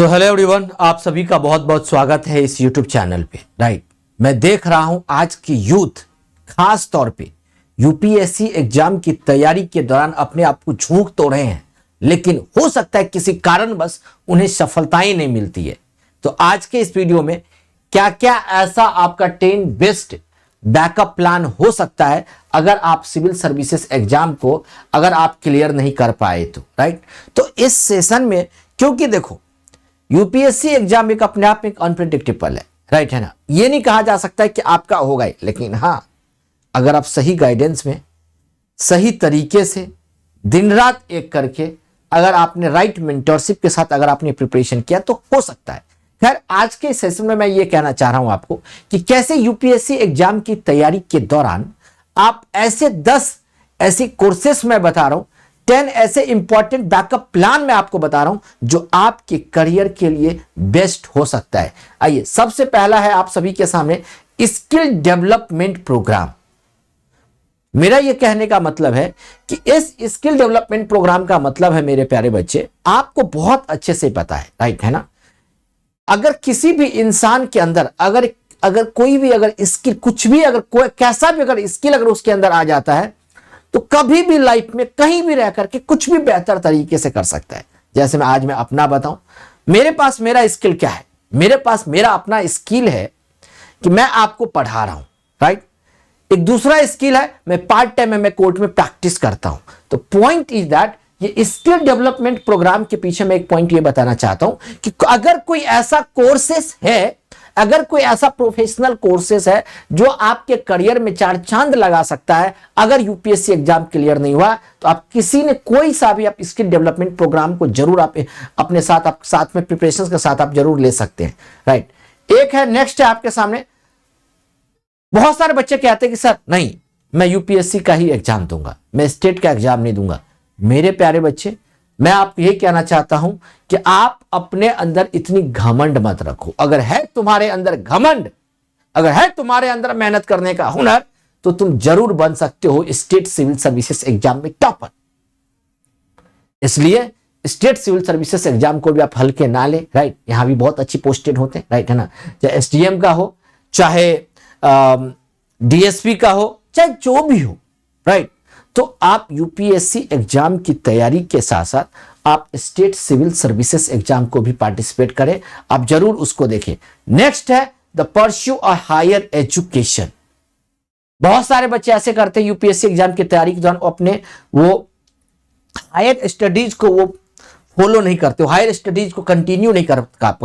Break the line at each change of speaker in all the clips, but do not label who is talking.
So hello everyone, आप सभी का बहुत बहुत स्वागत है इस यूट्यूब चैनल पे। राइट, मैं देख रहा हूं आज की यूथ खास तौर पे यूपीएससी एग्जाम की तैयारी के दौरान अपने आप को झोंक तो रहे हैं, लेकिन हो सकता है किसी कारणवश उन्हें सफलताएं नहीं मिलती है। तो आज के इस वीडियो में क्या क्या ऐसा आपका 10 बेस्ट बैकअप प्लान हो सकता है अगर आप सिविल सर्विसेज एग्जाम को अगर आप क्लियर नहीं कर पाए तो। राइट, तो इस सेशन में, क्योंकि देखो यूपीएससी एग्जाम एक अपने आप में अनप्रेडिक्टेबल है, राइट है ना, ये नहीं कहा जा सकता है कि आपका होगा ही, लेकिन हाँ अगर आप सही गाइडेंस में सही तरीके से दिन रात एक करके अगर आपने राइट मेंटरशिप के साथ अगर आपने प्रिपरेशन किया तो हो सकता है। खैर, आज के सेशन में मैं ये कहना चाह रहा हूं आपको कि कैसे यूपीएससी एग्जाम की तैयारी के दौरान आप ऐसे 10 ऐसी कोर्सेस मैं बता रहा हूं, 10 ऐसे इंपॉर्टेंट बैकअप प्लान मैं आपको बता रहा हूं जो आपके करियर के लिए बेस्ट हो सकता है। आइए, सबसे पहला है आप सभी के सामने स्किल डेवलपमेंट प्रोग्राम। मेरा यह कहने का मतलब है कि इस स्किल डेवलपमेंट प्रोग्राम का मतलब है, मेरे प्यारे बच्चे, आपको बहुत अच्छे से पता है, राइट है ना। अगर किसी भी इंसान के अंदर अगर कोई भी अगर स्किल, कुछ भी अगर कोई कैसा भी अगर स्किल अगर उसके अंदर आ जाता है तो कभी भी लाइफ में कहीं भी रह करके कुछ भी बेहतर तरीके से कर सकता है। जैसे मैं अपना बताऊं, मेरे पास मेरा स्किल क्या है, मेरे पास मेरा अपना स्किल है कि मैं आपको पढ़ा रहा हूं, राइट। एक दूसरा स्किल है, मैं पार्ट टाइम में मैं कोर्ट में प्रैक्टिस करता हूं। तो पॉइंट इज दैट ये स्किल डेवलपमेंट प्रोग्राम के पीछे मैं एक पॉइंट ये बताना चाहता हूं कि अगर कोई ऐसा कोर्सेस है, अगर कोई ऐसा प्रोफेशनल कोर्सेस है जो आपके करियर में चार चांद लगा सकता है, अगर यूपीएससी एग्जाम क्लियर नहीं हुआ तो आप किसी ने कोई सा भी आप स्किल डेवलपमेंट प्रोग्राम को जरूर आप अपने साथ आप साथ में प्रिपरेशन के साथ आप जरूर ले सकते हैं। राइट, एक है, नेक्स्ट है आपके सामने। बहुत सारे बच्चे कहते हैं कि सर नहीं, मैं यूपीएससी का ही एग्जाम दूंगा, मैं स्टेट का एग्जाम नहीं दूंगा। मेरे प्यारे बच्चे, मैं आपको यह कहना चाहता हूं कि आप अपने अंदर इतनी घमंड मत रखो। अगर है तुम्हारे अंदर घमंड, अगर है तुम्हारे अंदर मेहनत करने का हुनर, तो तुम जरूर बन सकते हो स्टेट सिविल सर्विसेज एग्जाम में टॉपर। इसलिए स्टेट सिविल सर्विसेज एग्जाम को भी आप हल्के ना ले, राइट। यहां भी बहुत अच्छी पोस्टेड होते हैं, राइट है ना, चाहे एसडीएम का हो, चाहे डीएसपी का हो, चाहे जो भी हो, राइट। तो आप यूपीएससी एग्जाम की तैयारी के साथ साथ आप स्टेट सिविल सर्विसेज एग्जाम को भी पार्टिसिपेट करें, आप जरूर उसको देखें। नेक्स्ट है the pursue a higher education. बहुत सारे बच्चे ऐसे करते हैं यूपीएससी एग्जाम की तैयारी के दौरान अपने वो हायर स्टडीज को वो फॉलो नहीं करते, हायर स्टडीज को कंटिन्यू नहीं कर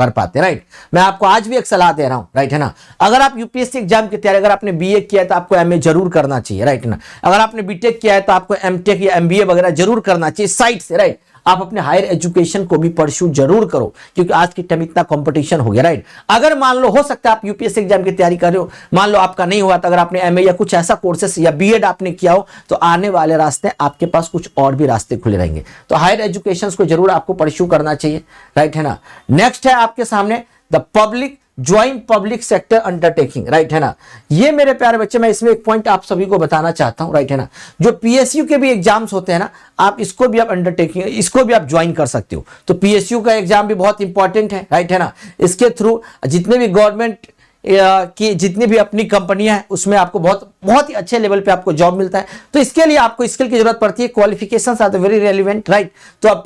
पाते, राइट। मैं आपको आज भी एक सलाह दे रहा हूं, राइट है ना। अगर आप यूपीएससी एग्जाम की तैयारी, अगर आपने बीए किया है तो आपको एमए जरूर करना चाहिए, राइट है ना। अगर आपने बीटेक किया है तो आपको एमटेक या एमबीए वगैरह जरूर करना चाहिए साइड से, राइट। आप अपने हायर एजुकेशन को भी परस्यू जरूर करो, क्योंकि आज के टाइम इतना कंपटीशन हो गया, राइट। अगर मान लो, हो सकता है आप यूपीएससी एग्जाम की तैयारी कर रहे हो, मान लो आपका नहीं हुआ, तो अगर आपने एमए या कुछ ऐसा कोर्सेस या बीएड आपने किया हो तो आने वाले रास्ते आपके पास कुछ और भी रास्ते खुले रहेंगे। तो हायर एजुकेशन को जरूर आपको परस्यू करना चाहिए, राइट है ना। नेक्स्ट है आपके सामने the public join public sector undertaking, right है ना। ये मेरे प्यारे बच्चे, मैं इसमें एक पॉइंट आप सभी को बताना चाहता हूं, राइट है ना। जो पीएसयू के भी एग्जाम्स होते हैं ना, आप इसको भी आप अंडरटेकिंग, इसको भी आप ज्वाइन कर सकते हो। तो पीएसयू का एग्जाम भी बहुत इंपॉर्टेंट है, राइट है ना। इसके थ्रू जितने भी गवर्नमेंट कि जितनी भी अपनी कंपनियां हैं उसमें आपको बहुत ही अच्छे लेवल पे आपको जॉब मिलता है। तो इसके लिए आपको स्किल की जरूरत पड़ती है, qualifications are very relevant, right. तो आप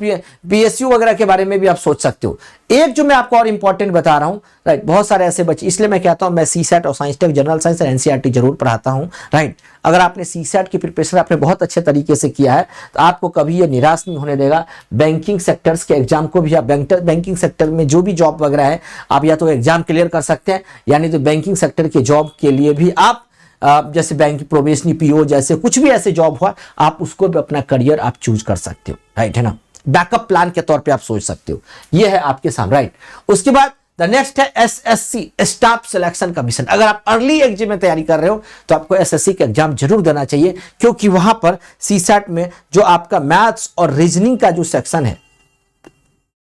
पीएसयू वगैरह के बारे में भी आप सोच सकते हो। एक जो मैं आपको और इंपॉर्टेंट बता रहा हूं, राइट, बहुत सारे ऐसे बच्चे, इसलिए मैं कहता हूं मैं सीसैट और साइंस टेक, जनरल साइंस और एनसीईआरटी जरूर पढ़ाता हूं, राइट। अगर आपने सीसैट की प्रिपरेशन आपने बहुत अच्छे तरीके से किया है तो आपको कभी ये निराश नहीं होने देगा। बैंकिंग सेक्टर्स के एग्जाम को भी आप बैंकिंग सेक्टर में जो भी जॉब वगैरह है आप या तो एग्जाम क्लियर कर सकते हैं, यानी तो बैंकिंग सेक्टर के जॉब के लिए भी आप जैसे बैंक प्रोबेशनरी पीओ जैसे कुछ भी ऐसे जॉब हुआ, आप उसको भी अपना करियर आप चूज कर सकते हो, राइट है ना। बैकअप प्लान के तौर पे आप सोच सकते हो। ये है आपके सामने, राइट। उसके बाद द नेक्स्ट है एसएससी स्टाफ सिलेक्शन कमीशन। अगर आप अर्ली एग्जाम में तैयारी कर रहे हो तो आपको एसएससी का एग्जाम जरूर देना चाहिए, क्योंकि वहां पर सीसैट में जो आपका मैथ्स और रीजनिंग का जो सेक्शन है,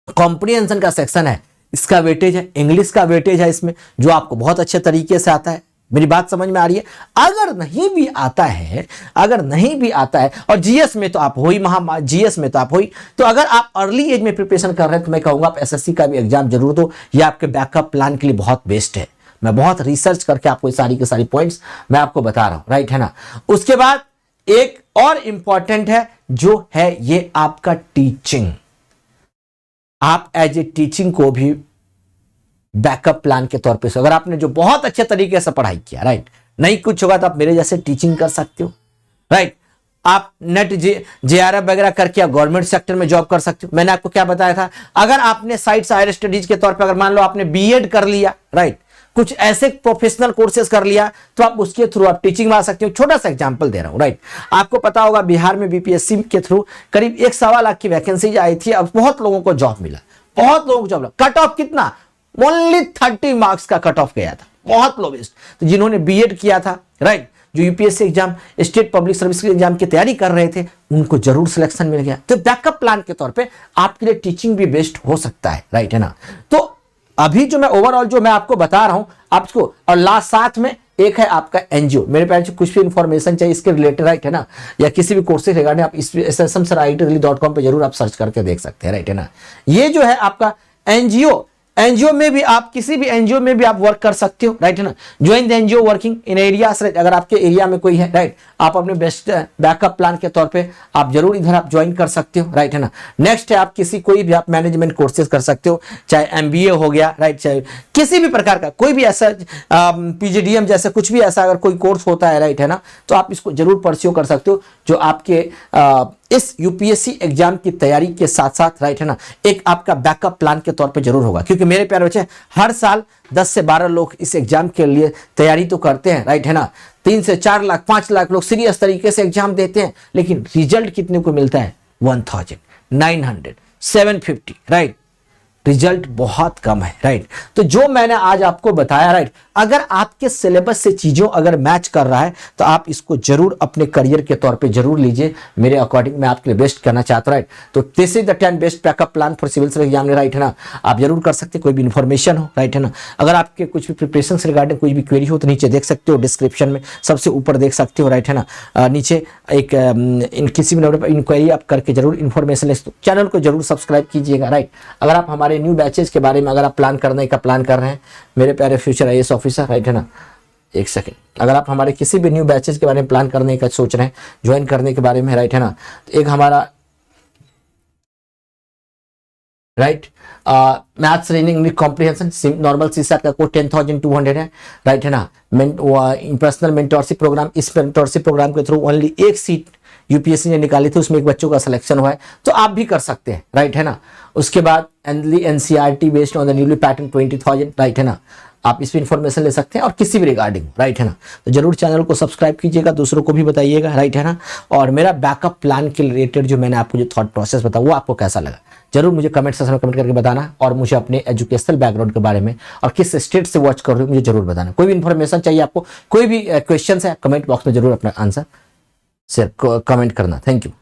कॉम्प्रिहेंशन का सेक्शन है, इसका वेटेज है, इंग्लिश का वेटेज है इसमें, जो आपको बहुत अच्छे तरीके से आता है, मेरी बात समझ में आ रही है? अगर नहीं भी आता है, अगर नहीं भी आता है, और जीएस में तो आप हो ही, जीएस में तो आप हो ही, तो अगर आप अर्ली एज में प्रिपरेशन कर रहे हैं तो मैं कहूंगा आप एसएससी का भी एग्जाम जरूर दो। ये आपके बैकअप प्लान के लिए बहुत बेस्ट है। मैं बहुत रिसर्च करके आपको सारी के सारी पॉइंट्स मैं आपको बता रहा हूं, राइट है ना। उसके बाद एक और इंपॉर्टेंट है जो है ये आपका टीचिंग। आप एज ए टीचिंग को भी बैकअप प्लान के तौर पे, अगर आपने जो बहुत अच्छे तरीके से पढ़ाई किया, राइट, नहीं कुछ होगा तो आप मेरे जैसे टीचिंग कर सकते हो, राइट। आप नेट जेआरएफ वगैरह करके आप गवर्नमेंट सेक्टर में जॉब कर सकते हो। मैंने आपको क्या बताया था, अगर आपने साइड्स हायर स्टडीज के तौर पे, अगर मान लो आपने बीएड कर लिया, राइट, कुछ ऐसे प्रोफेशनल कोर्सेज कर लिया, तो आप उसके थ्रू आप टीचिंग में आ सकते हो। छोटा सा एग्जांपल दे रहा हूं, राइट। आपको पता होगा बिहार में बीपीएससी के थ्रू करीब 1.25 लाख की वैकेंसी आई थी। अब बहुत लोगों को जॉब मिला, बहुत लोगों को जॉब मिला। कट ऑफ कितना? ओनली 30 मार्क्स का कट ऑफ गया था, बहुत लोवेस्ट। तो जिन्होंने बीएड किया था, राइट, जो UPSC exam, state public service के एग्जाम की तैयारी कर रहे थे, उनको जरूर सिलेक्शन मिल गया। तो बैकअप प्लान के तौर पे आपके लिए टीचिंग भी बेस्ट हो सकता है, राइट है ना। तो अभी जो मैं ओवरऑल जो मैं आपको बता रहा हूं आपको, और लास्ट साथ में एक है आपका एनजीओ। मेरे पास कुछ भी इंफॉर्मेशन चाहिए इसके रिलेटेड, राइट है ना, या किसी भी कोर्स रिगार्डिंग, आप इस ssmsir.com पे जरूर आप सर्च करके देख सकते हैं, राइट है ना। ये जो है आपका एनजीओ, एनजीओ में भी आप, किसी भी एनजीओ में भी आप वर्क कर सकते हो, राइट है ना। Join the NGO working in areas, right. अगर आपके एरिया में कोई है, राइट, आप अपने बेस्ट बैकअप प्लान के तौर पे आप जरूर इधर आप ज्वाइन कर सकते हो, राइट है ना। नेक्स्ट है आप किसी कोई भी आप मैनेजमेंट कोर्सेज कर सकते हो, चाहे एमबीए हो गया, राइट, चाहे किसी भी प्रकार का कोई भी ऐसा पीजीडीएम जैसे कुछ भी ऐसा अगर कोई कोर्स होता है, राइट है ना, तो आप इसको जरूर परस्यू कर सकते हो, जो आपके इस यूपीएससी एग्जाम की तैयारी के साथ साथ, राइट है ना, एक आपका बैकअप प्लान के तौर पे जरूर होगा। क्योंकि मेरे प्यारे बच्चे, हर साल 10 से 12 लोग इस एग्जाम के लिए तैयारी तो करते हैं, राइट है ना। 3 से 4 लाख 5 लाख लोग सीरियस तरीके से एग्जाम देते हैं, लेकिन रिजल्ट कितने को मिलता है? 1900, 750, राइट। रिजल्ट बहुत कम है, राइट। तो जो मैंने आज आपको बताया, राइट, अगर आपके सिलेबस से चीजों अगर मैच कर रहा है तो आप इसको जरूर अपने करियर के तौर पे जरूर लीजिए। मेरे अकॉर्डिंग मैं आपके लिए बेस्ट करना चाहता हूं, राइट। तो this is the 10 best backup plan for civil service exam, right है ना। आप जरूर कर सकते हैं, कोई भी इन्फॉर्मेशन हो, राइट है ना। अगर आपके कुछ भी प्रिपरेशन से रिगार्डिंग कोई भी क्वेरी हो तो नीचे देख सकते हो, डिस्क्रिप्शन में सबसे ऊपर देख सकते हो, राइट है ना। नीचे एक किसी भी नंबर पर इंक्वायरी आप करके जरूर इन्फॉर्मेशन ले सकते हो। चैनल को जरूर सब्सक्राइब कीजिएगा, राइट। अगर आप हमारे न्यू बैचेज के बारे में अगर आप प्लान करने का प्लान कर रहे हैं, मेरे प्यारे फ्यूचर आईएएस ऑफिसर, राइट है ना, एक सेकंड, अगर आप हमारे किसी भी न्यू बैचेज के बारे में प्लान करने का सोच रहे हैं, ज्वाइन करने के बारे में, राइट है ना, तो एक हमारा right maths reasoning English comprehension normal CSAT का कोड 10,200 है, राइट है ना। पर्सनल मेंटोरशिप प्रोग्राम, इस मेंटोरशिप प्रोग्राम के थ्रू ओनली एक सीट यूपीएससी ने निकाली थी, उसमें एक बच्चों का सिलेक्शन हुआ है, तो आप भी कर सकते हैं, राइट है ना। उसके बाद NCERT based on the newly pattern 20,000, right है ना, आप इस पर इंफॉर्मेशन ले सकते हैं, और किसी भी रिगार्डिंग, राइट है ना। तो जरूर चैनल को सब्सक्राइब कीजिएगा, दूसरों को भी बताइएगा, राइट है ना। और मेरा बैकअप प्लान के रिलेटेड जो मैंने आपको जो थॉट प्रोसेस बताया वो आपको कैसा लगा, जरूर मुझे कमेंट सेक्शन में कमेंट करके बताना। और मुझे अपने एजुकेशनल बैकग्राउंड के बारे में और किस स्टेट से वॉच कर रहे हो मुझे जरूर बताना। कोई भी इंफॉर्मेशन चाहिए आपको, कोई भी क्वेश्चन है, कमेंट बॉक्स में जरूर अपना आंसर शेयर कमेंट करना। Thank you.